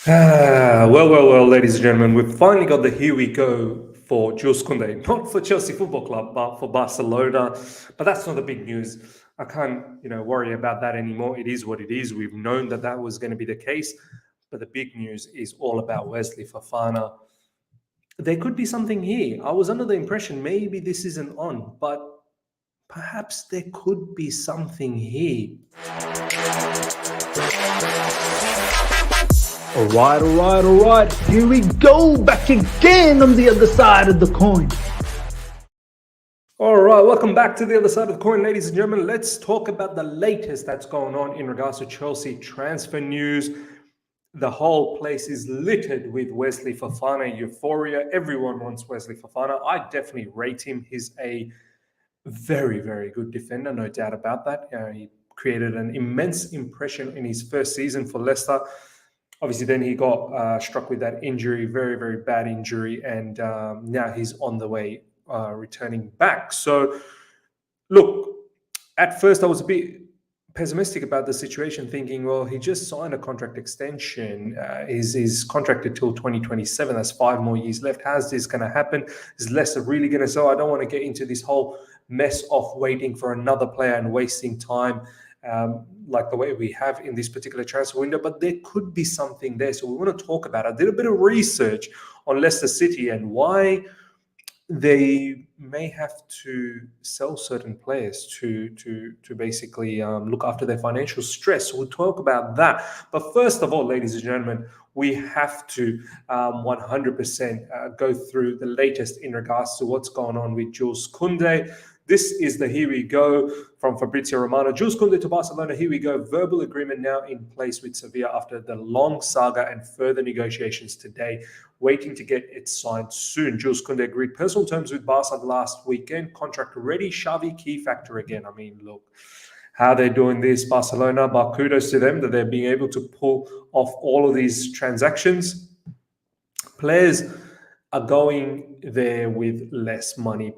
Well, ladies and gentlemen, we've finally got the here we go for Jules Koundé, not for Chelsea Football Club, but for Barcelona. But that's not the big news. I can't, worry about that anymore. It is what it is. We've known that that was going to be the case. But the big news is all about Wesley Fofana. There could be something here. I was under the impression maybe this isn't on, but perhaps there could be something here. All right. Here we go, back again on the other side of the coin. All right, welcome back to the other side of the coin, ladies and gentlemen. Let's talk about the latest that's going on in regards to Chelsea transfer news. The whole place is littered with Wesley Fofana euphoria. Everyone wants Wesley Fofana. I definitely rate him. He's a very, very good defender, no doubt about that. He created an immense impression in his first season for Leicester. Obviously, then he got struck with that injury, very, very bad injury, and now he's on the way returning back. So, look, at first I was a bit pessimistic about the situation, thinking, well, he just signed a contract extension. He's contracted till 2027. That's 5 more years left. How's this going to happen? Is Leicester really going to sell? I don't want to get into this whole mess of waiting for another player and wasting time. Like the way we have in this particular transfer window, but there could be something there. So we want to talk about it. I did a bit of research on Leicester City and why they may have to sell certain players to basically look after their financial stress. We'll talk about that. But first of all, ladies and gentlemen, we have to 100% go through the latest in regards to what's going on with Jules Koundé. This is the here we go from Fabrizio Romano. Jules Koundé to Barcelona, here we go. Verbal agreement now in place with Sevilla after the long saga and further negotiations today, waiting to get it signed soon. Jules Koundé agreed personal terms with Barça last weekend. Contract ready. Xavi, key factor again. I mean, look, how they're doing this, Barcelona, but kudos to them that they're being able to pull off all of these transactions. Players are going there with less money.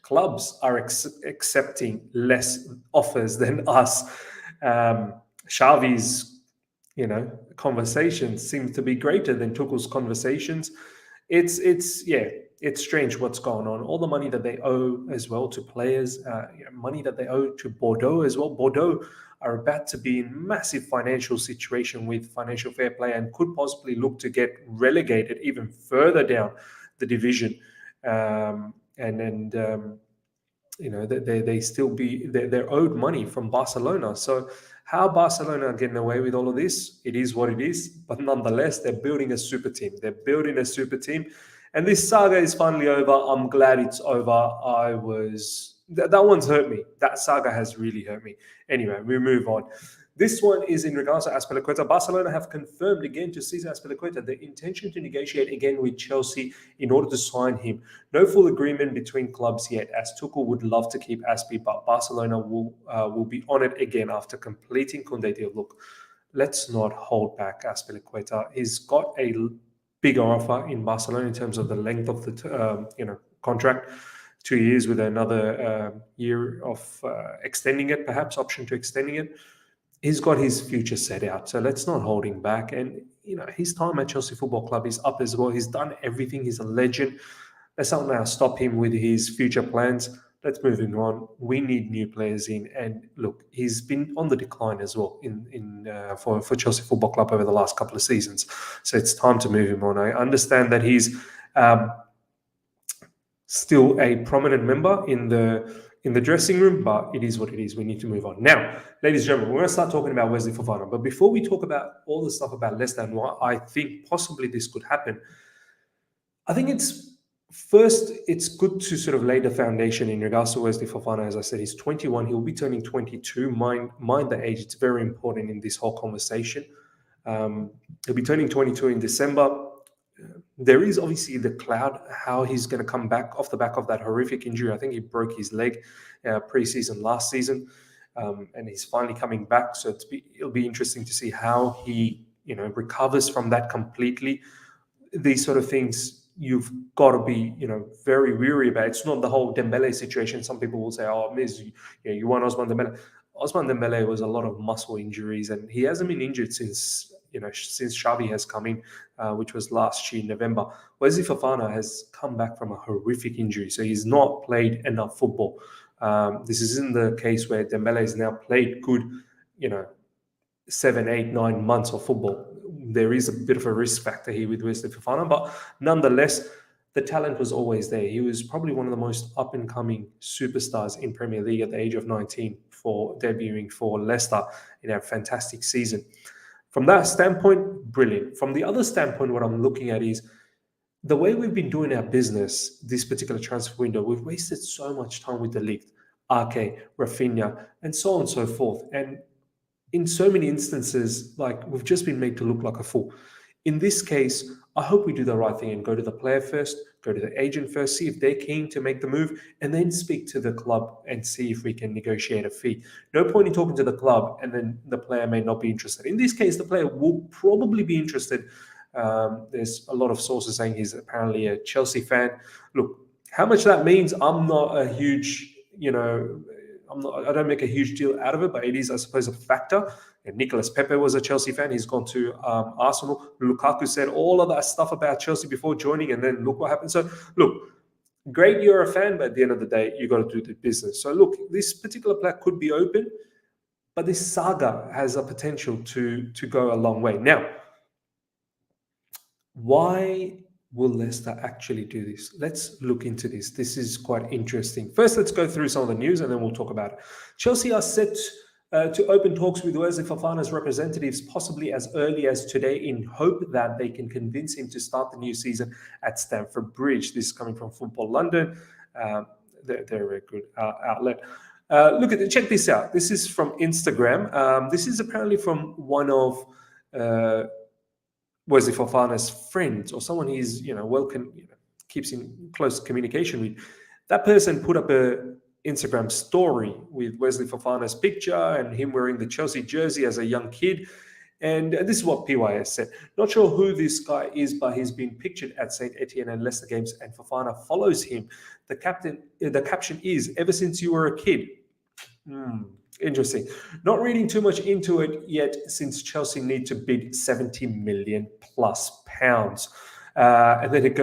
Clubs are accepting less offers than us. Xavi's, conversations seem to be greater than Tuchel's conversations. It's strange what's going on. All the money that they owe as well to players, money that they owe to Bordeaux as well. Bordeaux are about to be in massive financial situation with financial fair play and could possibly look to get relegated even further down the division. They still they're owed money from Barcelona. So how Barcelona are getting away with all of this? It is what it is. But nonetheless, they're building a super team. And this saga is finally over. I'm glad it's over. That one's hurt me. That saga has really hurt me. Anyway, we move on. This one is in regards to Azpilicueta. Barcelona have confirmed again to Cesar Azpilicueta their intention to negotiate again with Chelsea in order to sign him. No full agreement between clubs yet, as Tuchel would love to keep Azpi, but Barcelona will be on it again after completing Kounde deal. Look, let's not hold back Azpilicueta. He's got a bigger offer in Barcelona in terms of the length of the contract. 2 years with another year of extending it, perhaps option to extending it. He's got his future set out, so let's not hold him back. And his time at Chelsea Football Club is up as well. He's done everything. He's a legend. Let's not now stop him with his future plans. Let's move him on. We need new players in. And look, he's been on the decline as well for Chelsea Football Club over the last couple of seasons. So it's time to move him on. I understand that he's still a prominent member in the dressing room, but it is what it is. We need to move on. Now, ladies and gentlemen, we're going to start talking about Wesley Fofana. But before we talk about all the stuff about Leicester and why I think possibly this could happen, I think it's good to sort of lay the foundation in regards to Wesley Fofana. As I said, he's 21. He'll be turning 22. Mind the age. It's very important in this whole conversation. He'll be turning 22 in December. There is obviously the cloud, how he's going to come back off the back of that horrific injury. I think he broke his leg pre-season last season, and he's finally coming back. So it'll be interesting to see how he recovers from that completely. These sort of things you've got to be very weary about. It's not the whole Dembele situation. Some people will say, "Oh, Miz, you want Osman Dembele." Osman Dembele was a lot of muscle injuries, and he hasn't been injured since since Xavi has come in, which was last year in November. Wesley Fofana has come back from a horrific injury, so he's not played enough football. This isn't the case where Dembele has now played good, 7, 8, 9 months of football. There is a bit of a risk factor here with Wesley Fofana, but nonetheless, the talent was always there. He was probably one of the most up-and-coming superstars in Premier League at the age of 19 for debuting for Leicester in a fantastic season. From that standpoint, brilliant. From the other standpoint, what I'm looking at is the way we've been doing our business this particular transfer window. We've wasted so much time with the league, Ake, Rafinha, and so on and so forth. And in so many instances, like, we've just been made to look like a fool. In this case, I hope we do the right thing and go to the player first, go to the agent first, see if they're keen to make the move, and then speak to the club and see if we can negotiate a fee. No point in talking to the club and then the player may not be interested. In this case, the player will probably be interested. There's a lot of sources saying he's apparently a Chelsea fan. Look, how much that means, I'm not a huge, I don't make a huge deal out of it, but it is, I suppose, a factor. And Nicolas Pepe was a Chelsea fan. He's gone to Arsenal. Lukaku said all of that stuff about Chelsea before joining, and then look what happened. So, look, great, you're a fan, but at the end of the day, you got to do the business. So, look, this particular player could be open, but this saga has a potential to go a long way. Now, why will Leicester actually do this? Let's look into this. This is quite interesting. First, let's go through some of the news and then we'll talk about it. Chelsea are set to open talks with Wesley Fofana's representatives possibly as early as today in hope that they can convince him to start the new season at Stamford Bridge. This is coming from Football London. They're a very good outlet. Check this out. This is from Instagram. This is apparently from one of Wesley Fofana's friends, or someone he's keeps in close communication with. That person put up a Instagram story with Wesley Fofana's picture and him wearing the Chelsea jersey as a young kid. And this is what PYS said. Not sure who this guy is, but he's been pictured at St. Etienne and Leicester games, and Fofana follows him. The caption is, "Ever since you were a kid." Interesting. Not reading too much into it yet, since Chelsea need to bid 70 million plus pounds. And then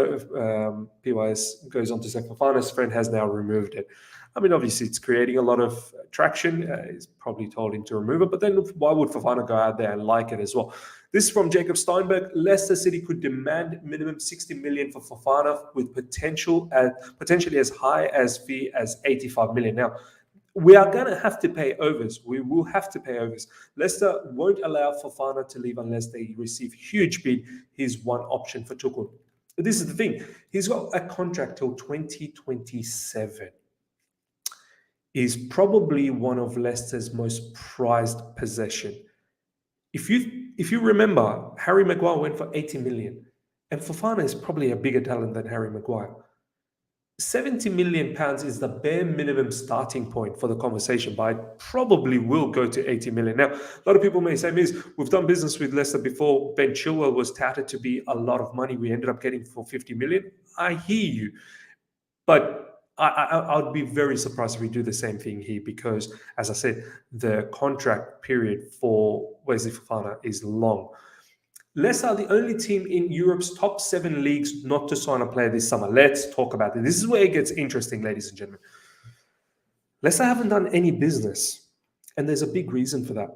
PYS goes on to say Fofana's friend has now removed it. I mean, obviously, it's creating a lot of traction. He's probably told him to remove it, but then why would Fofana go out there and like it as well? This is from Jacob Steinberg. Leicester City could demand minimum 60 million for Fofana, with potentially as high as fee as 85 million. Now, we are going to have to pay overs. We will have to pay overs. Leicester won't allow Fofana to leave unless they receive huge bid. He's one option for Tuchel. But this is the thing. He's got a contract till 2027. He's probably one of Leicester's most prized possession. If you remember, Harry Maguire went for 80 million. And Fofana is probably a bigger talent than Harry Maguire. 70 million pounds is the bare minimum starting point for the conversation, but I probably will go to 80 million. Now, a lot of people may say, Miz, we've done business with Leicester before. Ben Chilwell was touted to be a lot of money. We ended up getting for 50 million. I hear you. But I would be very surprised if we do the same thing here because, as I said, the contract period for Wesley Fofana is long. Leicester are the only team in Europe's top 7 leagues not to sign a player this summer. Let's talk about it. This is where it gets interesting, ladies and gentlemen. Leicester haven't done any business, and there's a big reason for that.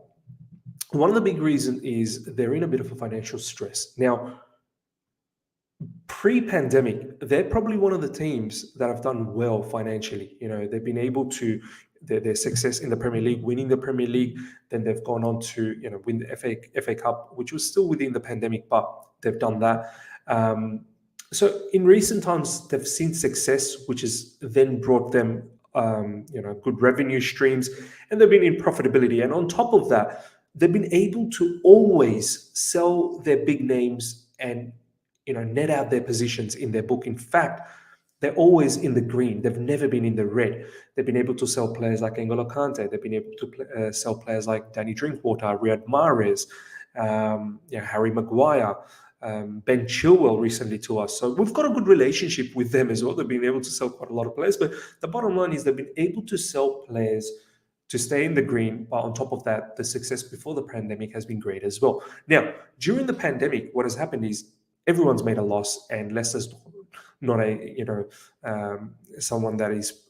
One of the big reasons is they're in a bit of a financial stress. Now, pre-pandemic, they're probably one of the teams that have done well financially. They've been able to, their success in the Premier League, winning the Premier League, then they've gone on to win the FA Cup, which was still within the pandemic, but they've done that. So in recent times, they've seen success, which has then brought them good revenue streams, and they've been in profitability. And on top of that, they've been able to always sell their big names and net out their positions in their book. In fact, they're always in the green. They've never been in the red. They've been able to sell players like N'Golo Kante. They've been able to sell players like Danny Drinkwater, Riyad Mahrez, Harry Maguire, Ben Chilwell recently to us. So we've got a good relationship with them as well. They've been able to sell quite a lot of players. But the bottom line is they've been able to sell players to stay in the green. But on top of that, the success before the pandemic has been great as well. Now, during the pandemic, what has happened is everyone's made a loss, and Leicester's not someone that is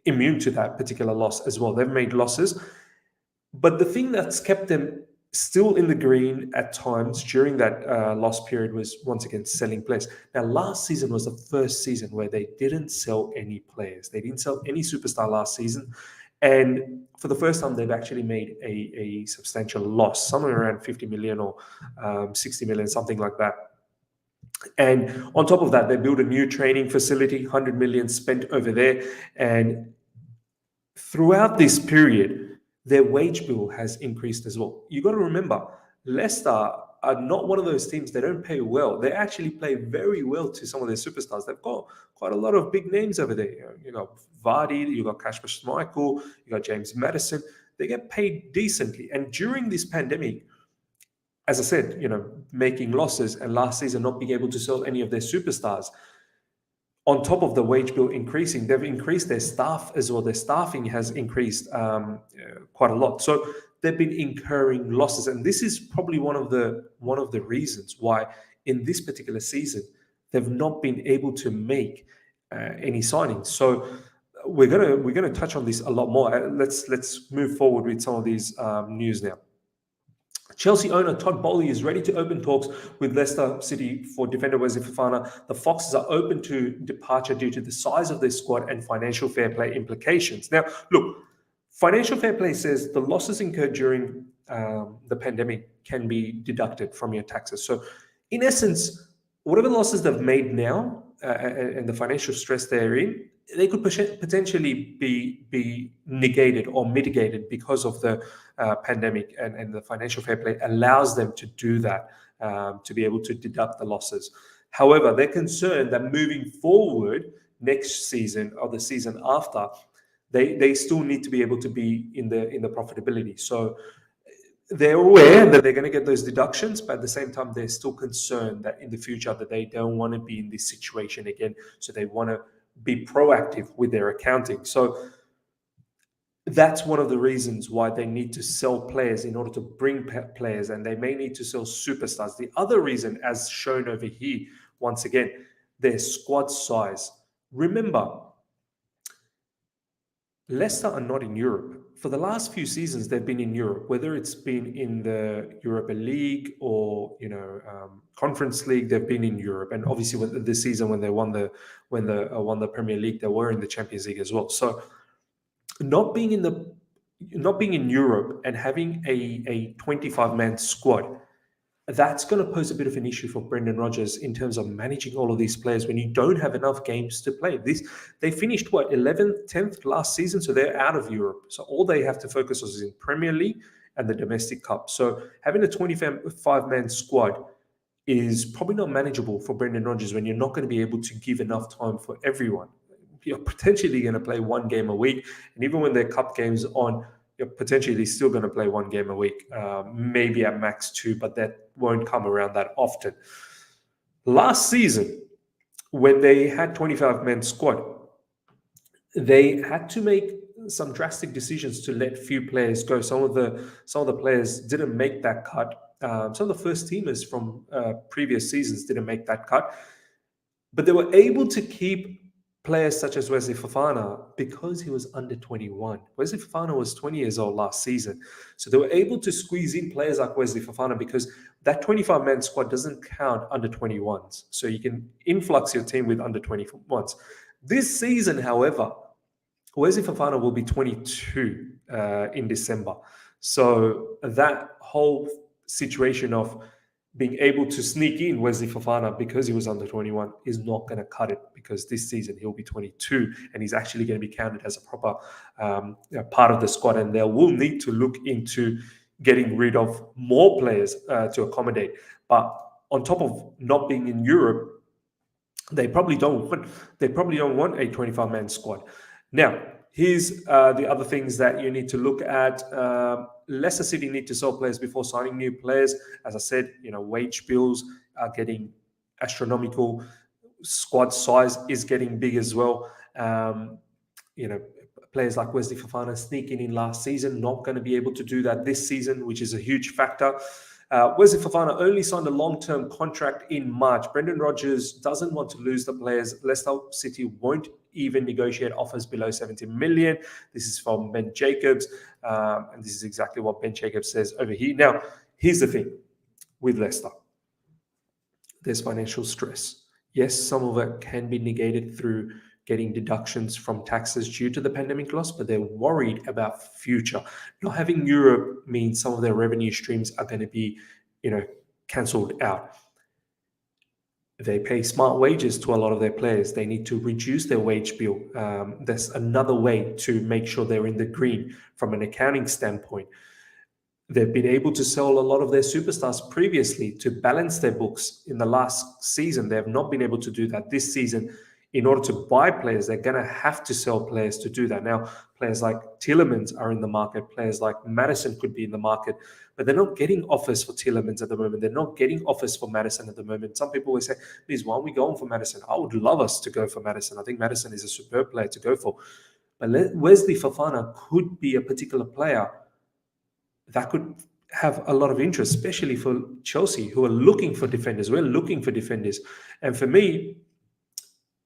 immune to that particular loss as well. They've made losses, but the thing that's kept them still in the green at times during that loss period was once again selling players. Now, last season was the first season where they didn't sell any players. They didn't sell any superstar last season. And for the first time, they've actually made a substantial loss, somewhere around 50 million or 60 million, something like that. And on top of that, they built a new training facility, 100 million spent over there. And throughout this period, their wage bill has increased as well. You got to remember, Leicester are not one of those teams. They don't pay well. They actually play very well to some of their superstars. They've got quite a lot of big names over there. You got Vardy, you got Kasper Schmeichel, you got James Maddison. They get paid decently. And during this pandemic, as I said, making losses and last season not being able to sell any of their superstars, on top of the wage bill increasing, they've increased their staff as well. Their staffing has increased quite a lot. So they've been incurring losses, and this is probably one of the reasons why in this particular season they've not been able to make any signings. So we're gonna touch on this a lot more. Let's move forward with some of these news now. Chelsea owner Todd Boehly is ready to open talks with Leicester City for defender Wesley Fofana. The Foxes are open to departure due to the size of their squad and financial fair play implications. Now, look, financial fair play says the losses incurred during the pandemic can be deducted from your taxes. So, in essence, whatever losses they've made now and the financial stress they're in, they could potentially be negated or mitigated because of the pandemic, and the financial fair play allows them to do that, to be able to deduct the losses. However, they're concerned that moving forward next season or the season after, they still need to be able to be in the profitability. So they're aware that they're going to get those deductions, but at the same time, they're still concerned that in the future that they don't want to be in this situation again. So they want to be proactive with their accounting. So that's one of the reasons why they need to sell players in order to bring players, and they may need to sell superstars. The other reason, as shown over here, once again, their squad size. Remember, Leicester are not in Europe. For the last few seasons, they've been in Europe, whether it's been in the Europa League or Conference League. They've been in Europe, and obviously, this season when they won the Premier League, they were in the Champions League as well. So, not being in Europe and having a 25-man squad, that's going to pose a bit of an issue for Brendan Rodgers in terms of managing all of these players when you don't have enough games to play. They finished 11th, 10th last season, so they're out of Europe. So all they have to focus on is in Premier League and the domestic cup. So having a 25-man squad is probably not manageable for Brendan Rodgers when you're not going to be able to give enough time for everyone. You're potentially going to play one game a week, and even when their cup games on, you're potentially still going to play one game a week, maybe at max two, but that won't come around that often. Last season, when they had 25-man squad, they had to make some drastic decisions to let few players go. Some of the players didn't make that cut. Some of the first teamers from previous seasons didn't make that cut, but they were able to keep players such as Wesley Fofana because he was under 21. Wesley Fofana was 20 years old last season. So they were able to squeeze in players like Wesley Fofana because that 25-man squad doesn't count under 21s. So you can influx your team with under 21s. This season, however, Wesley Fofana will be 22 in December. So that whole situation of being able to sneak in Wesley Fofana because he was under 21 is not going to cut it, because this season he'll be 22 and he's actually going to be counted as a proper part of the squad, and they will need to look into getting rid of more players to accommodate. But on top of not being in Europe, they probably don't want a 25-man squad. Now, here's the other things that you need to look at. Leicester City need to sell players before signing new players. As I said, wage bills are getting astronomical. Squad size is getting big as well. players like Wesley Fofana sneaking in last season, not going to be able to do that this season, which is a huge factor. Wesley Fofana only signed a long-term contract in March. Brendan Rodgers doesn't want to lose the players. Leicester City won't even negotiate offers below 70 million. This is from Ben Jacobs, and this is exactly what Ben Jacobs says over here. Now, here's the thing with Leicester. There's financial stress. Yes, some of it can be negated through getting deductions from taxes due to the pandemic loss, but they're worried about future. Not having Europe means some of their revenue streams are going to be, cancelled out. They pay smart wages to a lot of their players. They need to reduce their wage bill. That's another way to make sure they're in the green from an accounting standpoint. They've been able to sell a lot of their superstars previously to balance their books in the last season. They have not been able to do that this season. In order to buy players, they're going to have to sell players to do that. Now, players like Tielemans are in the market. Players like Maddison could be in the market, but they're not getting offers for Tielemans at the moment. They're not getting offers for Maddison at the moment. Some people will say, "Please, why aren't we going for Maddison?" I would love us to go for Maddison. I think Maddison is a superb player to go for. But Wesley Fofana could be a particular player that could have a lot of interest, especially for Chelsea, who are looking for defenders. We're looking for defenders. And for me,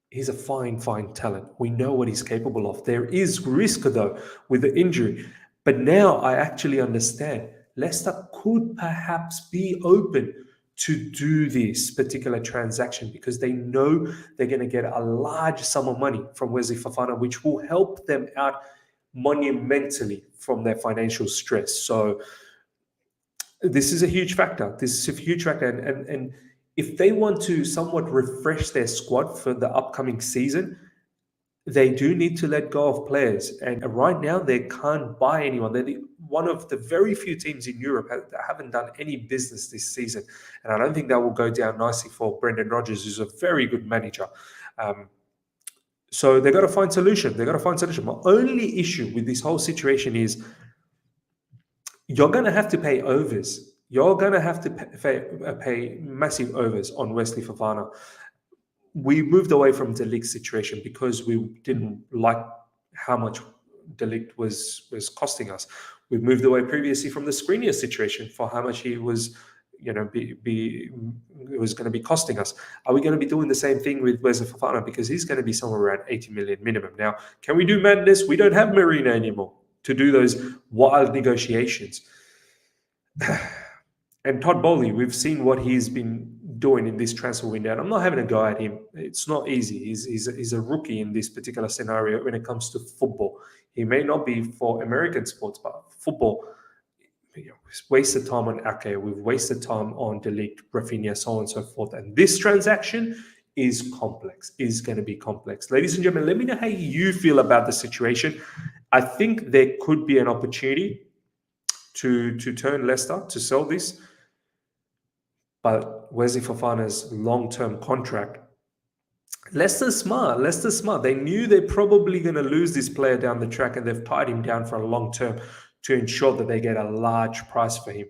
he's a fine talent. We know what he's capable of. There is risk, though, with the injury. But now I actually understand. Leicester could perhaps be open to do this particular transaction because they know they're going to get a large sum of money from Wesley Fofana, which will help them out monumentally from their financial stress. So this is a huge factor. And if they want to somewhat refresh their squad for the upcoming season, they do need to let go of players. And right now, they can't buy anyone. They're one of the very few teams in Europe that haven't done any business this season. And I don't think that will go down nicely for Brendan Rodgers, who's a very good manager. So they got to find solution. My only issue with this whole situation is you're going to have to pay overs. You're going to have to pay massive overs on Wesley Fofana. We moved away from De Ligt's situation because we didn't like how much De Ligt was costing us. We moved away previously from the Skriniar situation for how much he was, it was going to be costing us. Are we going to be doing the same thing with Wesley Fofana? Because he's going to be somewhere around 80 million minimum. Now, can we do madness? We don't have Marina anymore to do those wild negotiations. And Todd Bowley, we've seen what he's been doing in this transfer window. And I'm not having a go at him. It's not easy. He's a rookie in this particular scenario when it comes to football. He may not be for American sports, but football, we've wasted time on Ake. We've wasted time on De Ligt, Rafinha, so on and so forth. And this transaction is going to be complex. Ladies and gentlemen, let me know how you feel about the situation. I think there could be an opportunity to turn Leicester to sell this. But Wesley Fofana's long-term contract, Leicester's smart. They knew they're probably going to lose this player down the track, and they've tied him down for a long term to ensure that they get a large price for him.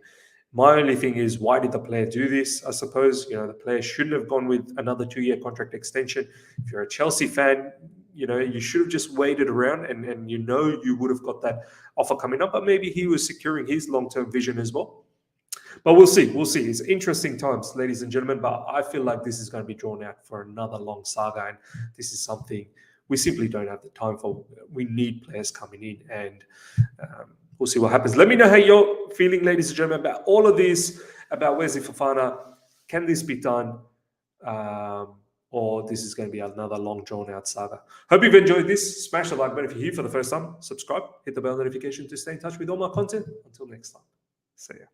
My only thing is, why did the player do this? I suppose, the player shouldn't have gone with another 2-year contract extension. If you're a Chelsea fan, you should have just waited around and you would have got that offer coming up. But maybe he was securing his long-term vision as well. But we'll see. It's interesting times, ladies and gentlemen, but I feel like this is going to be drawn out for another long saga, and this is something we simply don't have the time for. We need players coming in, and we'll see what happens. Let me know how you're feeling, ladies and gentlemen, about all of this, about Wesley Fofana. Can this be done? Or this is going to be another long, drawn-out saga. Hope you've enjoyed this. Smash the like button if you're here for the first time. Subscribe, hit the bell notification to stay in touch with all my content. Until next time, see ya.